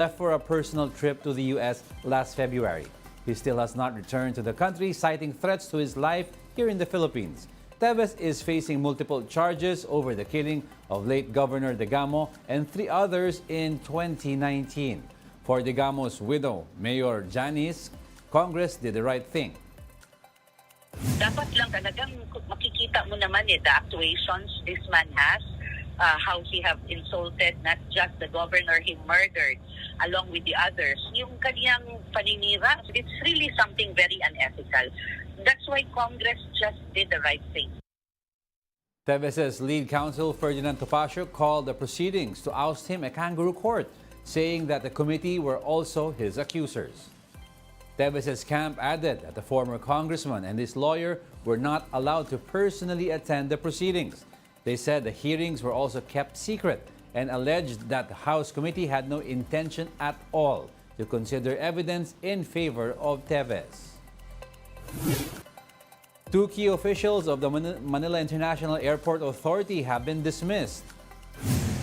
left for a personal trip to the U.S. last February. He still has not returned to the country, citing threats to his life here in the Philippines. Teves is facing multiple charges over the killing of late Governor Degamo and 3 others in 2019. For Degamo's widow, Mayor Janice, Congress did the right thing. Dapat lang talagang makikita mo naman the actuations this man has, how he have insulted not just the governor he murdered along with the others. Yung kanyang paninira, it's really something very unethical. That's why Congress just did the right thing. Teves' lead counsel, Ferdinand Topacio, called the proceedings to oust him a kangaroo court, saying that the committee were also his accusers. Teves' camp added that the former congressman and his lawyer were not allowed to personally attend the proceedings. They said the hearings were also kept secret and alleged that the House committee had no intention at all to consider evidence in favor of Teves. 2 key officials of the Manila International Airport Authority have been dismissed.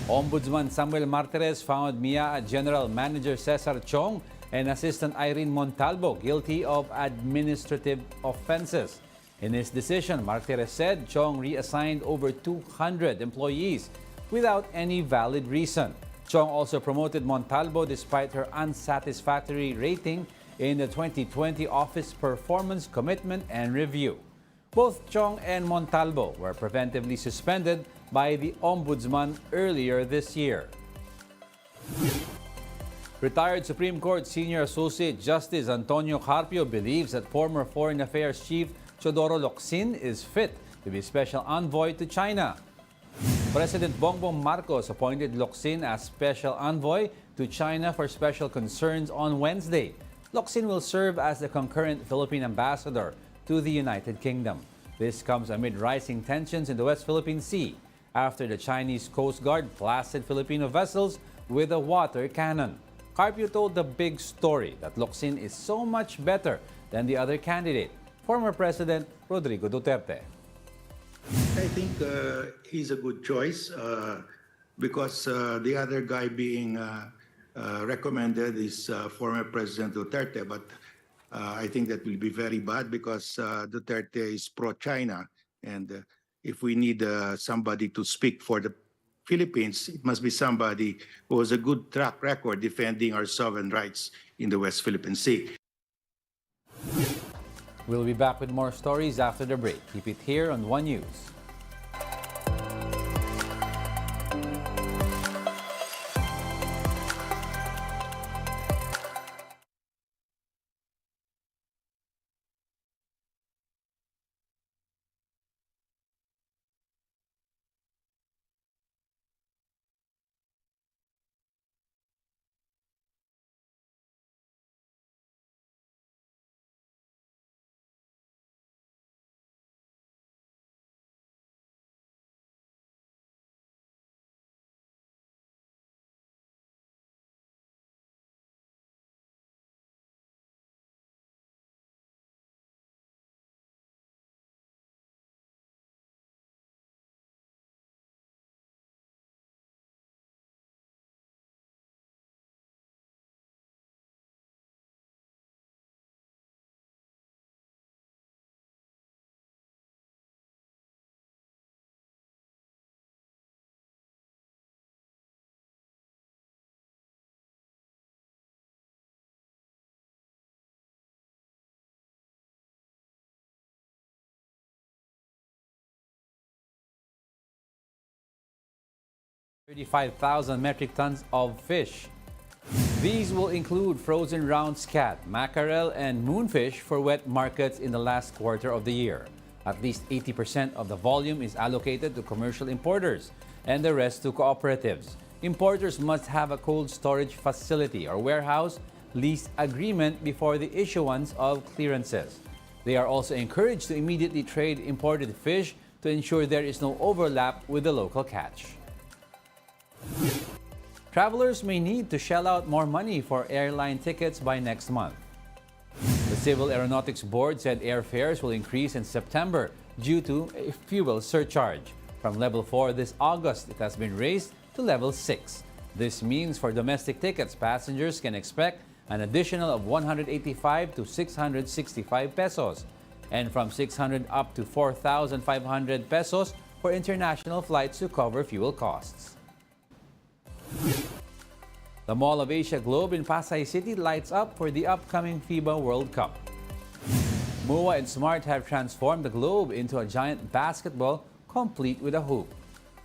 Ombudsman Samuel Martires found MIA General Manager Cesar Chong and Assistant Irene Montalvo guilty of administrative offenses. In his decision, Martires said Chong reassigned over 200 employees without any valid reason. Chong also promoted Montalvo despite her unsatisfactory rating in the 2020 Office Performance Commitment and Review. Both Chong and Montalvo were preventively suspended by the Ombudsman earlier this year. Retired Supreme Court Senior Associate Justice Antonio Carpio believes that former Foreign Affairs Chief Teodoro Locsin is fit to be Special Envoy to China. President Bongbong Marcos appointed Locsin as Special Envoy to China for special concerns on Wednesday. Locsin will serve as the concurrent Philippine ambassador to the United Kingdom. This comes amid rising tensions in the West Philippine Sea after the Chinese Coast Guard blasted Filipino vessels with a water cannon. Carpio told the big story that Locsin is so much better than the other candidate, former President Rodrigo Duterte. I think he's a good choice because the other guy being recommended is former President Duterte, but I think that will be very bad because Duterte is pro-China, and if we need somebody to speak for the Philippines, it must be somebody who has a good track record defending our sovereign rights in the West Philippine Sea. We'll be back with more stories after the break. Keep it here on One News. $35,000 metric tons of fish. These will include frozen round scat, mackerel, and moonfish for wet markets in the last quarter of the year. At least 80% of the volume is allocated to commercial importers and the rest to cooperatives. Importers must have a cold storage facility or warehouse lease agreement before the issuance of clearances. They are also encouraged to immediately trade imported fish to ensure there is no overlap with the local catch. Travelers may need to shell out more money for airline tickets by next month. The Civil Aeronautics Board said airfares will increase in September due to a fuel surcharge. From level 4 this August, it has been raised to level 6. This means for domestic tickets, passengers can expect an additional of 185 to 665 pesos, and from 600 up to 4,500 pesos for international flights to cover fuel costs. The Mall of Asia Globe in Pasay City lights up for the upcoming FIBA World Cup. MUA and Smart have transformed the Globe into a giant basketball complete with a hoop.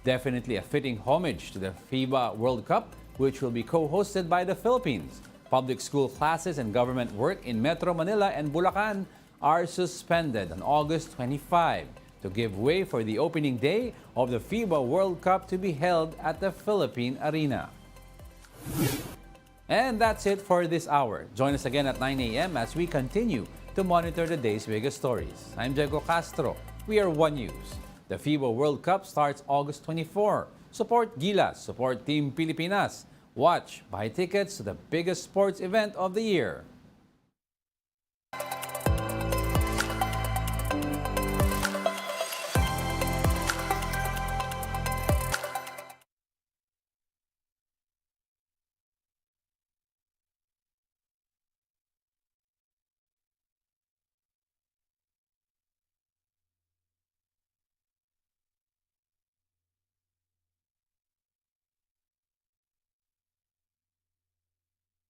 Definitely a fitting homage to the FIBA World Cup, which will be co-hosted by the Philippines. Public school classes and government work in Metro Manila and Bulacan are suspended on August 25 to give way for the opening day of the FIBA World Cup to be held at the Philippine Arena. And that's it for this hour. Join us again at 9 a.m. as we continue to monitor the day's biggest stories. I'm Diego Castro. We are One News. The FIBA World Cup starts August 24. Support Gilas, support Team Pilipinas. Watch, buy tickets to the biggest sports event of the year.